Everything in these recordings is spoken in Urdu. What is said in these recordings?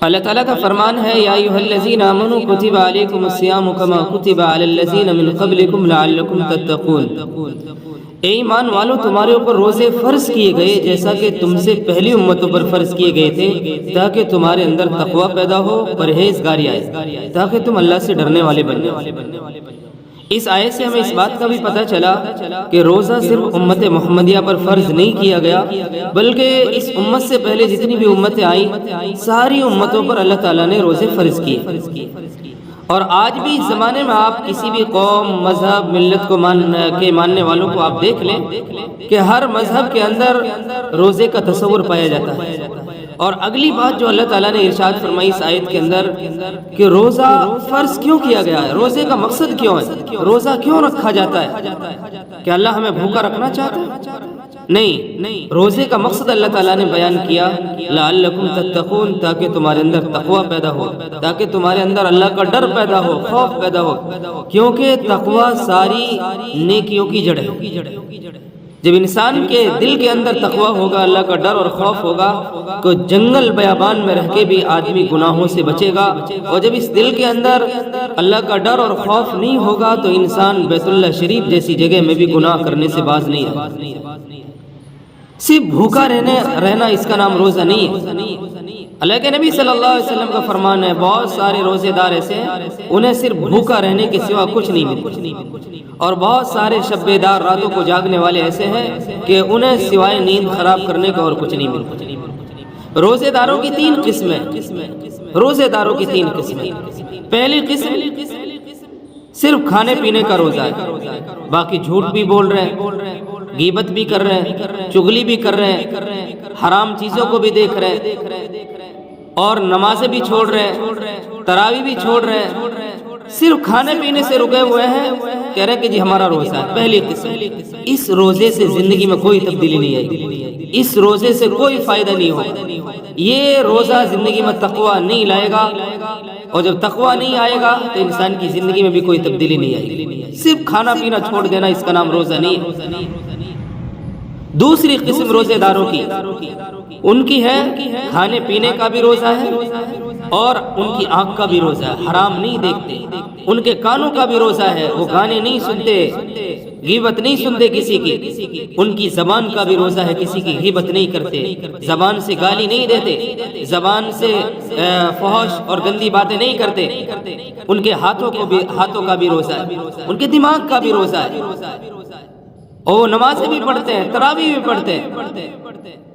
اللہ تعالیٰ کا فرمان ہے یا ایھا الذین آمنوا کتب علیکم الصیام کما کتب علی الذین من قبلکم لعلکم تتقون، اے ایمان والو تمہارے اوپر روزے فرض کیے گئے جیسا کہ تم سے پہلی امتوں پر فرض کیے گئے تھے، تاکہ تمہارے اندر تقوی پیدا ہو، پرہیزگاری آئے، تاکہ تم اللہ سے ڈرنے والے بن جاؤ۔ اس آیت سے ہمیں اس بات کا بھی پتہ چلا کہ روزہ صرف امت محمدیہ پر فرض نہیں کیا گیا، بلکہ اس امت سے پہلے جتنی بھی امتیں آئیں ساری امتوں پر اللہ تعالیٰ نے روزے فرض کیے۔ اور آج بھی اس زمانے میں آپ کسی بھی قوم، مذہب، ملت کو ماننے والوں کو آپ دیکھ لیں کہ ہر مذہب کے اندر روزے کا تصور پایا جاتا ہے۔ اور اگلی بات جو اللہ تعالیٰ نے ارشاد فرمائی اس آیت کے اندر کہ روزہ فرض کیوں کیا گیا ہے، روزے کا مقصد کیوں ہے، روزہ کیوں رکھا جاتا ہے؟ کہ اللہ ہمیں بھوکا رکھنا چاہتا ہے؟ نہیں، روزے کا مقصد اللہ تعالیٰ نے بیان کیا لعلکم تتقون، تاکہ تمہارے اندر تقوی پیدا ہو، تاکہ تمہارے اندر اللہ کا ڈر پیدا ہو، خوف پیدا ہو، کیونکہ تقوی ساری نیکیوں کی جڑ ہے۔ جب انسان کے دل کے اندر تقوی ہوگا، اللہ کا ڈر اور خوف ہوگا، تو جنگل بیابان میں رہ کے بھی آدمی گناہوں سے بچے گا۔ اور جب اس دل کے اندر اللہ کا ڈر اور خوف نہیں ہوگا تو انسان بیت اللہ شریف جیسی جگہ میں بھی گناہ کرنے سے باز نہیں ہے۔ صرف بھوکا رہنا اس کا نام روزہ نہیں ہے۔ اللہ کے نبی صلی اللہ علیہ وسلم کا فرمان ہے بہت سارے روزے دار ایسے ہیں انہیں صرف بھوکا رہنے کے سوا کچھ نہیں ملتا، اور بہت سارے شب بیدار راتوں کو جاگنے والے ایسے ہیں کہ انہیں سوائے نیند خراب کرنے کا اور کچھ نہیں ملتا۔ روزے داروں کی تین قسمیں، روزے داروں کی تین قسمیں۔ پہلی قسم صرف کھانے پینے کا روزہ ہے، باقی جھوٹ بھی بول رہے ہیں، غیبت بھی کر رہے ہیں، چغلی بھی کر رہے ہیں، حرام چیزوں کو بھی دیکھ رہے ہیں، اور نمازیں بھی چھوڑ رہے ہیں، تراویح بھی چھوڑ رہے ہیں، صرف کھانے پینے سے رکے ہوئے ہیں، کہہ رہے کہ جی ہمارا روزہ ہے۔ پہلی قسم، اس روزے سے زندگی میں کوئی تبدیلی نہیں آئے گی، اس روزے سے کوئی فائدہ نہیں ہوگا، یہ روزہ زندگی میں تقوی نہیں لائے گا، اور جب تقوی نہیں آئے گا تو انسان کی زندگی میں بھی کوئی تبدیلی نہیں آئے گی۔ صرف کھانا پینا چھوڑ دینا اس کا نام روزہ نہیں ہے۔ دوسری قسم روزے داروں کی، ان کی ہے کھانے پینے کا بھی روزہ ہے اور ان کی آنکھ کا بھی روزہ ہے، حرام نہیں دیکھتے، ان کے کانوں کا بھی روزہ ہے، وہ گانے نہیں سنتے، غیبت نہیں سنتے کسی کی، ان کی زبان کا بھی روزہ ہے، کسی کی غیبت نہیں کرتے، زبان سے گالی نہیں دیتے، زبان سے فحش اور گندی باتیں نہیں کرتے، ان کے ہاتھوں کا بھی روزہ ہے، ان کے دماغ کا بھی روزہ ہے، اور وہ نمازیں بھی پڑھتے ہیں، تراویح بھی پڑھتے ہیں،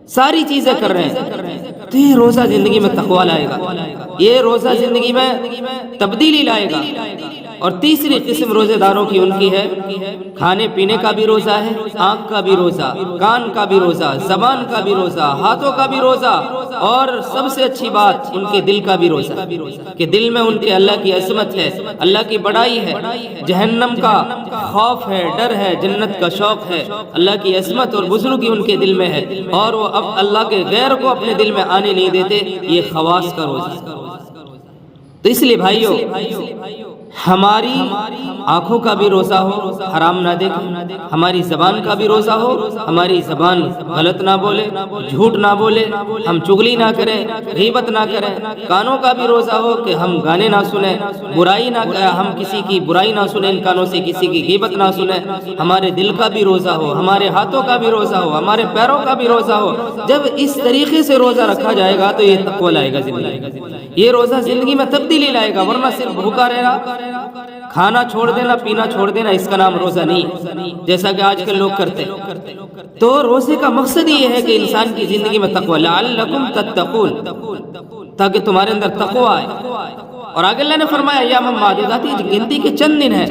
ساری چیزیں کر رہے ہیں، تو یہ روزہ زندگی میں تقوی لائے گا، یہ روزہ زندگی میں تبدیلی لائے گا۔ اور تیسری قسم روزے داروں کی ان کی ہے کھانے پینے کا بھی روزہ ہے، آنکھ کا بھی روزہ، کان کا بھی روزہ، زبان کا بھی روزہ، ہاتھوں کا بھی روزہ، اور سب سے اچھی بات ان کے دل کا بھی روزہ، کہ دل میں ان کے اللہ کی عظمت ہے، اللہ کی بڑائی ہے، جہنم کا خوف ہے، ڈر ہے، جنت کا شوق ہے، اللہ کی عظمت اور بزرگی ان کے دل میں ہے، اور وہ اب اللہ کے غیر کو اپنے دل میں آنے نہیں دیتے، یہ خواص کا روزہ۔ تو اس لیے بھائیو، ہماری آنکھوں کا بھی روزہ ہو، حرام نہ دیکھیں، ہماری زبان کا بھی روزہ ہو، ہماری زبان غلط نہ بولے، جھوٹ نہ بولے، ہم چغلی نہ کریں، غیبت نہ کریں، کانوں کا بھی روزہ ہو کہ ہم گانے نہ سنیں، ہم کسی کی برائی نہ سنیں، ان کانوں سے کسی کی غیبت نہ سنیں، ہمارے دل کا بھی روزہ ہو، ہمارے ہاتھوں کا بھی روزہ ہو، ہمارے پیروں کا بھی روزہ ہو۔ جب اس طریقے سے روزہ رکھا جائے گا تو یہ تقوی لائے گا زندگی میں، یہ روزہ زندگی میں تبدیلی لائے گا، ورنہ صرف بھوکا رہنا، کھانا چھوڑ دینا، پینا چھوڑ دینا، اس کا نام روزہ نہیں، جیسا کہ آج کل لوگ کرتے۔ تو روزے کا مقصد یہ ہے کہ انسان کی زندگی میں تقوی، لعلکم تتقون، تاکہ تمہارے اندر تقوی آئے۔ اور آگے اللہ نے فرمایا ایام معدودات، گنتی کے چند دن ہیں۔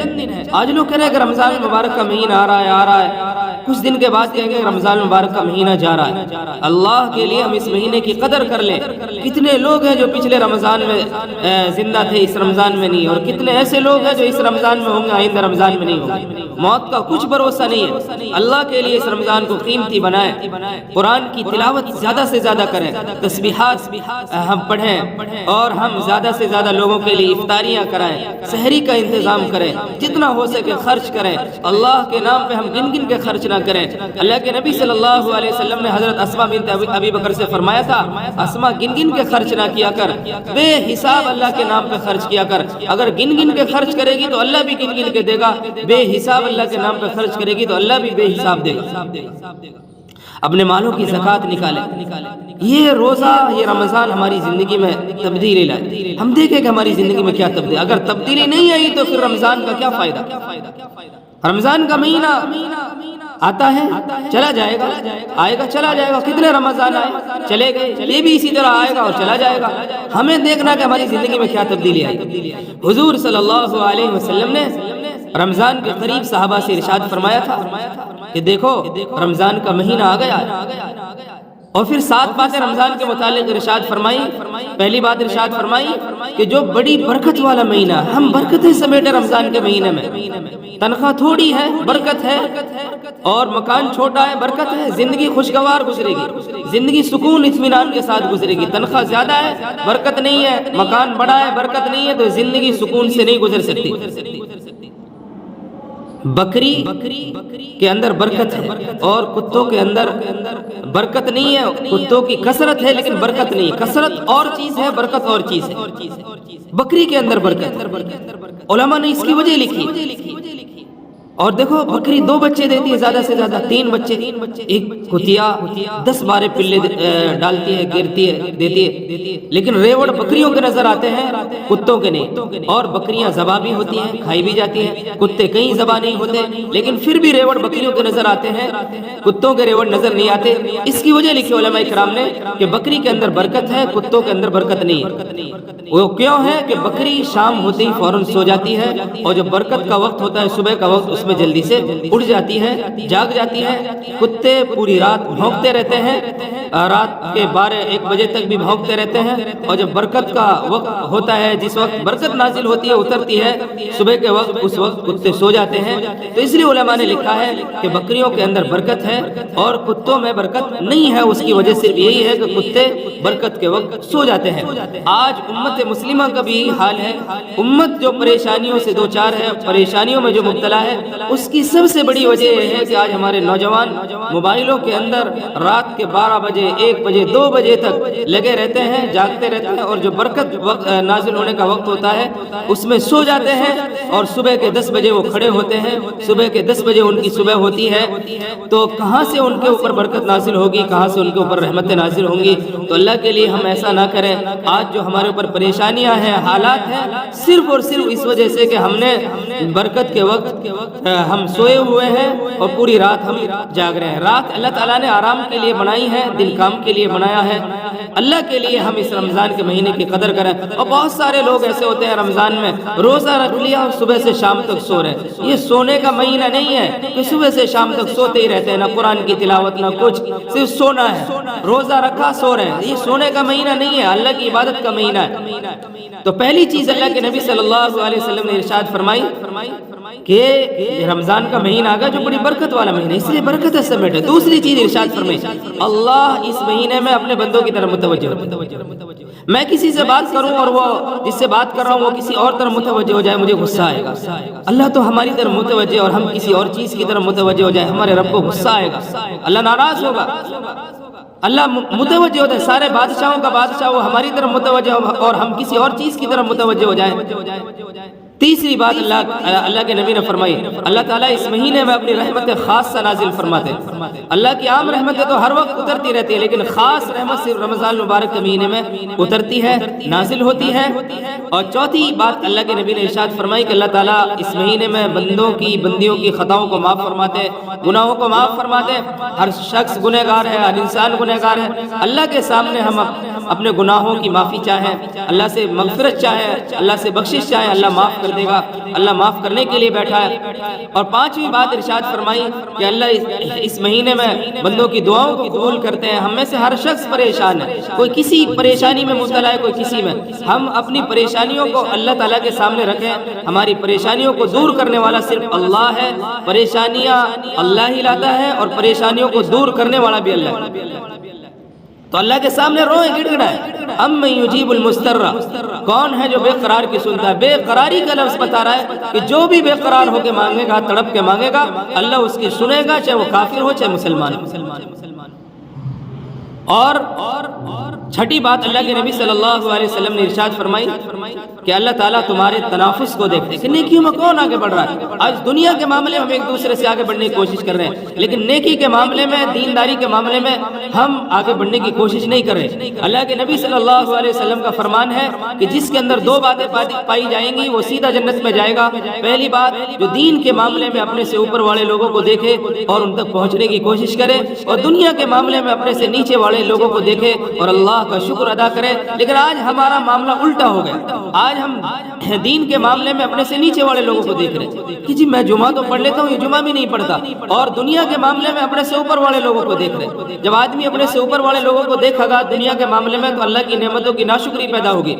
آج لوگ کہہ رہے ہیں کہ رمضان مبارک کا مہینہ آ رہا ہے، کچھ دن کے بعد کہیں گے رمضان مبارک کا مہینہ جا رہا ہے۔ اللہ کے لیے ہم اس مہینے کی قدر کر لیں۔ کتنے لوگ ہیں جو پچھلے رمضان میں زندہ تھے، اس رمضان میں نہیں، اور کتنے ایسے لوگ ہیں جو اس رمضان میں ہوں گے، آئندہ رمضان میں نہیں ہوں گے۔ موت کا کچھ بھروسہ نہیں ہے۔ اللہ کے لیے اس رمضان کو قیمتی بنائیں، قرآن کی تلاوت زیادہ سے زیادہ کریں، تسبیحات ہم پڑھیں، اور ہم زیادہ سے زیادہ لوگوں کے لیے افطاریاں کرائیں، سحری کا انتظام کریں، جتنا ہو سکے خرچ کریں۔ اللہ کے نام پہ ہم گن گن کے خرچ نہ کریں۔ اللہ کے نبی صلی اللہ علیہ وسلم نے حضرت اسماء بنت ابی بکر سے فرمایا تھا، اسماء گن گن کے خرچ نہ کیا کر، بے حساب اللہ کے نام پہ خرچ کیا کر۔ اگر گن گن کے خرچ کرے گی تو اللہ بھی گن گن کے دے گا، بے حساب اللہ کے نام پہ خرچ کرے گی تو اللہ بھی بے حساب دے گا۔ اپنے مالوں کی زکوٰۃ نکالیں۔ یہ روزہ، یہ رمضان ہماری زندگی میں تبدیلی لائے۔ ہم دیکھیں کہ ہماری زندگی میں کیا تبدیلی، اگر تبدیلی نہیں آئی تو پھر رمضان کا کیا فائدہ؟ رمضان کا مہینہ آتا ہے چلا جائے گا، آئے گا چلا جائے گا۔ کتنے رمضان آئے چلے گئے، یہ بھی اسی طرح آئے گا اور چلا جائے گا۔ ہمیں دیکھنا کہ ہماری زندگی میں کیا تبدیلی آئی۔ حضور صلی اللہ علیہ وسلم نے رمضان کے قریب صحابہ سے ارشاد فرمایا تھا کہ دیکھو رمضان کا مہینہ آ گیا، اور پھر 7 باتیں رمضان کے متعلق ارشاد فرمائی۔ پہلی بات ارشاد فرمائی کہ جو بڑی برکت والا مہینہ، ہم برکتیں سمیٹے رمضان کے مہینے میں۔ تنخواہ تھوڑی ہے، برکت ہے، اور مکان چھوٹا ہے، برکت ہے، زندگی خوشگوار گزرے گی، زندگی سکون اطمینان کے ساتھ گزرے گی۔ تنخواہ زیادہ ہے، برکت نہیں ہے، مکان بڑا ہے، برکت نہیں ہے، تو زندگی سکون سے نہیں گزر سکتی۔ بکری کے اندر برکت ہے اور کتوں کے اندر برکت نہیں ہے۔ کتوں کی کثرت ہے لیکن برکت نہیں ہے۔ کثرت اور چیز ہے، برکت اور چیز ہے۔ بکری کے اندر برکت ہے، علماء نے اس کی وجہ لکھی۔ اور دیکھو بکری 2 بچے دیتی ہے، زیادہ سے زیادہ 3 بچے۔ ایک کتیا 10-12 پلے ڈالتی ہے، گرتی ہے، دیتی ہے، لیکن ریوڑ بکریوں کے نظر آتے ہیں، کتوں کے نہیں۔ اور بکریاں ذبح بھی ہوتی ہیں، کھائی بھی جاتی ہیں، کتے کہیں ذبح نہیں ہوتے، لیکن پھر بھی ریوڑ بکریوں کے نظر آتے ہیں، کتوں کے ریوڑ نظر نہیں آتے۔ اس کی وجہ لکھی علماء کرام نے کہ بکری کے اندر برکت ہے، کتوں کے اندر برکت نہیں ہے۔ وہ کیوں ہے کہ بکری شام ہوتے ہی فوراً سو جاتی ہے، اور جو برکت کا وقت ہوتا ہے صبح کا وقت، اس میں جلدی سے اٹھ جاتی ہے، جاگ جاتی ہے۔ کتے پوری رات بھونکتے رہتے ہیں، رات کے 12-1 بجے تک بھی بھونکتے رہتے ہیں، اور جب برکت کا وقت ہوتا ہے، جس وقت برکت نازل ہوتی ہے، اترتی ہے صبح کے وقت، اس وقت کتے سو جاتے ہیں۔ تو اس لیے علماء نے لکھا ہے کہ بکریوں کے اندر برکت ہے اور کتوں میں برکت نہیں ہے۔ اس کی وجہ صرف یہی ہے کہ کتے برکت کے وقت سو جاتے ہیں۔ آج امت مسلمہ کا بھی یہی حال ہے۔ امت جو پریشانیوں سے دوچار ہے، پریشانیوں میں جو مبتلا ہے، اس کی سب سے بڑی وجہ یہ ہے کہ آج ہمارے نوجوان موبائلوں کے اندر رات کے 12 بجے، 1 بجے، 2 بجے تک لگے رہتے ہیں، جاگتے رہتے ہیں، اور جو برکت نازل ہونے کا وقت ہوتا ہے اس میں سو جاتے ہیں، اور صبح کے 10 بجے وہ کھڑے ہوتے ہیں، صبح کے 10 بجے ان کی صبح ہوتی ہے۔ تو کہاں سے ان کے اوپر برکت نازل ہوگی، کہاں سے ان کے اوپر رحمتیں نازل ہوں گی؟ تو اللہ کے لیے ہم ایسا نہ کریں۔ آج جو ہمارے اوپر پریشانیاں ہیں، حالات ہیں، صرف اور صرف اس وجہ سے کہ ہم نے برکت کے وقت ہم سوئے ہوئے ہیں اور پوری رات ہم جاگ رہے ہیں۔ رات اللہ تعالیٰ نے آرام کے لیے بنائی ہے، دن کام کے لیے بنایا ہے۔ اللہ کے لیے ہم اس رمضان کے مہینے کی قدر کریں۔ اور بہت سارے لوگ ایسے ہوتے ہیں رمضان میں روزہ رکھ لیا اور صبح سے شام تک سو رہے ہیں۔ یہ سونے کا مہینہ نہیں ہے کہ صبح سے شام تک سوتے ہی رہتے ہیں، نہ قرآن کی تلاوت نہ کچھ، صرف سونا ہے۔ روزہ رکھا سو رہے ہیں، یہ سونے کا مہینہ نہیں ہے، اللہ کی عبادت کا مہینہ ہے۔ تو پہلی چیز اللہ کے نبی صلی اللہ علیہ وسلم نے ارشاد فرمائی کہ رمضان کا مہینہ آگا جو بڑی برکت والا مہینہ ہے، اس لیے برکت ہے سب بیٹھے۔ دوسری چیز ارشاد فرمائی، اللہ اس مہینے میں اپنے بندوں کی طرف متوجہ ہوتا۔ میں کسی سے بات کروں اور وہ جس سے بات کر رہا ہوں وہ کسی اور طرف متوجہ ہو جائے، مجھے غصہ آئے گا۔ اللہ تو ہماری طرف متوجہ اور ہم کسی اور چیز کی طرف متوجہ ہو جائے، ہمارے رب کو غصہ آئے گا، اللہ ناراض ہوگا۔ اللہ متوجہ ہوتا ہے، سارے بادشاہوں کا بادشاہ وہ ہماری طرف متوجہ ہو اور ہم کسی اور چیز کی طرف متوجہ ہو جائیں۔ تیسری بات اللہ کے نبی نے فرمائی، اللہ تعالیٰ اس مہینے میں اپنی رحمت خاصہ نازل فرماتے ہیں۔ اللہ کی عام رحمتیں تو ہر وقت اترتی رہتی ہے، لیکن خاص رحمت صرف رمضان المبارک کے مہینے میں اترتی ہے، نازل ہوتی ہے۔ اور چوتھی بات اللہ کے نبی نے ارشاد فرمائی کہ اللہ تعالیٰ اس مہینے میں بندیوں کی خطاؤں کو معاف فرماتے ہیں، گناہوں کو معاف فرماتے ہیں۔ ہر شخص گنہگار ہے، ہر انسان گنہگار ہے۔ اللہ کے سامنے ہم اپنے گناہوں کی معافی چاہیں، اللہ سے مغفرت چاہیں، اللہ سے بخشش چاہیں، اللہ معاف کر دے گا، اللہ معاف کرنے کے لیے بیٹھا ہے۔ اور پانچویں بات ارشاد فرمائی کہ اللہ اس مہینے میں بندوں کی دعاؤں کو قبول کرتے ہیں۔ ہم میں سے ہر شخص پریشان ہے، کوئی کسی پریشانی میں مبتلا ہے، کوئی کسی میں۔ ہم اپنی پریشانیوں کو اللہ تعالیٰ کے سامنے رکھیں، ہماری پریشانیوں کو دور کرنے والا صرف اللہ ہے، پریشانیاں اللہ ہی لاتا ہے اور پریشانیوں کو دور کرنے والا بھی اللہ ہے۔ تو اللہ کے سامنے روئیں، گڑ گڑائیں۔ امن یجیب المضطر، کون ہے جو بے قرار کی سنتا ہے؟ بے قراری کا لفظ بتا رہا ہے کہ جو بھی بے قرار ہو کے مانگے گا، تڑپ کے مانگے گا، اللہ اس کی سنے گا، چاہے وہ کافر ہو چاہے مسلمان ہو۔ اور چھٹی بات اللہ کے نبی صلی اللہ علیہ وسلم نے ارشاد فرمائی کہ اللہ تعالیٰ تمہارے تنافس کو دیکھتے ہیں کہ نیکیوں میں کون آگے بڑھ رہا ہے۔ آج دنیا کے معاملے میں ہم ایک دوسرے سے آگے بڑھنے کی کوشش کر رہے ہیں، لیکن نیکی کے معاملے میں، دینداری کے معاملے میں ہم آگے بڑھنے کی کوشش نہیں کر رہے۔ اللہ کے نبی صلی اللہ علیہ وسلم کا فرمان ہے کہ جس کے اندر دو باتیں پائی جائیں گی وہ سیدھا جنت میں جائے گا۔ پہلی بات، جو دین کے معاملے میں اپنے سے اوپر والے لوگوں کو دیکھے اور ان تک پہنچنے کی کوشش کرے، اور دنیا کے معاملے میں اپنے سے نیچے والے لوگوں کو دیکھے اور اللہ کا شکر ادا کرے۔ لیکن آج ہمارا معاملہ الٹا ہو گیا، آج ہم دین کے معاملے میں اپنے سے نیچے والے لوگوں کو دیکھ رہے ہیں کہ جی میں جمعہ تو پڑھ لیتا ہوں، یہ جمعہ بھی نہیں پڑھتا، اور دنیا کے معاملے میں اپنے سے اوپر والے لوگوں کو دیکھ رہے ہیں۔ جب آدمی اپنے سے اوپر والے لوگوں کو دیکھے گا دنیا کے معاملے میں تو اللہ کی نعمتوں کی ناشکری پیدا ہوگی،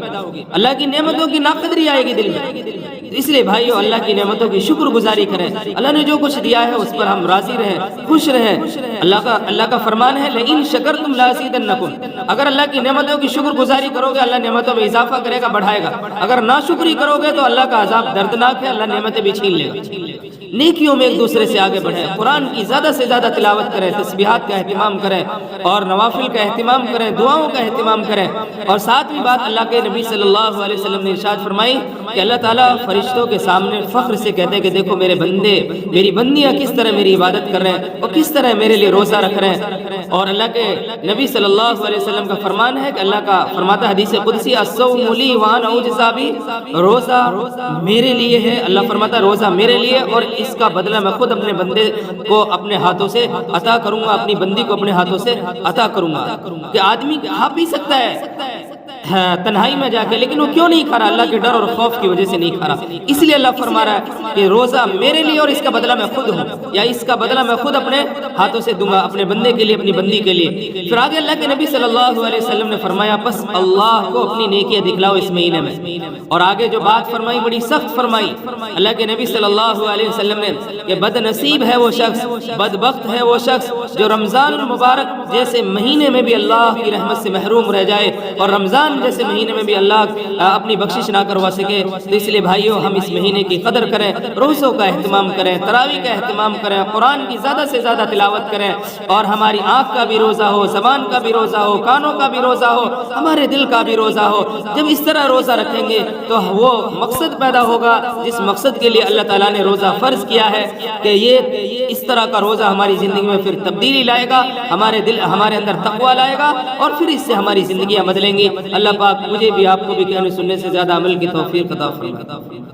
اللہ کی نعمتوں کی ناقدری آئے گی دل میں۔ اس لیے بھائیو اللہ کی نعمتوں کی شکر گزاری کریں، اللہ نے جو کچھ دیا ہے اس پر ہم راضی رہیں، خوش رہیں۔ اللہ کا فرمان ہے لئن شکرتم لازیدنکم، اگر اللہ کی نعمتوں کی شکر گزاری کرو گے اللہ نعمتوں میں اضافہ کرے گا، بڑھائے گا۔ اگر ناشکری کرو گے تو اللہ کا عذاب دردناک ہے، اللہ نعمتیں بھی چھین لے گا۔ نیکیوں میں ایک دوسرے سے آگے بڑھیں، قرآن کی زیادہ سے زیادہ تلاوت کریں، تسبیحات کا اہتمام کریں اور نوافل کا اہتمام کریں، دعاؤں کا اہتمام کریں۔ اور ساتویں بات اللہ کے نبی صلی اللہ علیہ وسلم نے ارشاد فرمائی کہ اللہ تعالیٰ فرشتوں کے سامنے فخر سے کہتے ہیں کہ دیکھو میرے بندے، میری بندیاں کس طرح میری عبادت کر رہے ہیں اور کس طرح میرے لیے روزہ رکھ رہے ہیں۔ اور اللہ کے نبی صلی اللہ علیہ وسلم کا فرمان ہے کہ اللہ کا فرماتا ہے حدیث قدسی الصوم لی وانا اجزا بہ، روزہ میرے لیے ہے، اللہ فرماتا ہے روزہ میرے لیے اور اس کا بدلہ میں خود اپنے بندے کو اپنے ہاتھوں سے عطا کروں گا، اپنی بندی کو اپنے ہاتھوں سے عطا کروں گا۔ کہ آدمی کھا پی سکتا ہے تنہائی میں جا کے، لیکن وہ کیوں نہیں کھا رہا؟ اللہ کے ڈر اور خوف کی وجہ سے نہیں کھا رہا۔ اس لیے اللہ فرما رہا ہے کہ روزہ میرے لیے اور اس کا بدلہ میں خود ہوں، یا اس کا بدلہ میں خود اپنے ہاتھوں سے دوں گا، اپنے بندے کے لیے، اپنی بندی کے لیے۔ پھر آگے اللہ کے نبی صلی اللہ علیہ وسلم نے فرمایا بس اللہ کو اپنی نیکیاں دکھلاؤ اس مہینے میں۔ اور آگے جو بات فرمائی بڑی سخت فرمائی اللہ کے نبی صلی اللہ علیہ وسلم نے کہ بد نصیب ہے وہ شخص، بدبخت ہے وہ شخص جو رمضان المبارک جیسے مہینے میں بھی اللہ کی رحمت سے محروم رہ جائے اور رمضان جیسے مہینے میں بھی اللہ اپنی بخشش نہ کروا سکے۔ تو اس لیے بھائیو ہم اس مہینے کی قدر کریں، روزوں کا اہتمام کریں، تراویح کا اہتمام کریں، قرآن کی زیادہ سے زیادہ تلاوت کریں، اور ہماری آنکھ کا بھی روزہ ہو، زبان کا بھی روزہ ہو، کانوں کا بھی روزہ ہو، ہمارے دل کا بھی روزہ ہو۔ جب اس طرح روزہ رکھیں گے تو وہ مقصد پیدا ہوگا جس مقصد کے لیے اللہ تعالیٰ نے روزہ فرض کیا ہے، کہ یہ اس طرح کا روزہ ہماری زندگی میں پھر تبدیلی لائے گا، ہمارے اندر تقویٰ لائے گا، اور پھر اس سے ہماری زندگیاں بدلیں گی۔ اللہ پاک مجھے بھی آپ کو بھی کہنے سننے سے زیادہ عمل کی توفیق عطا فرمائے۔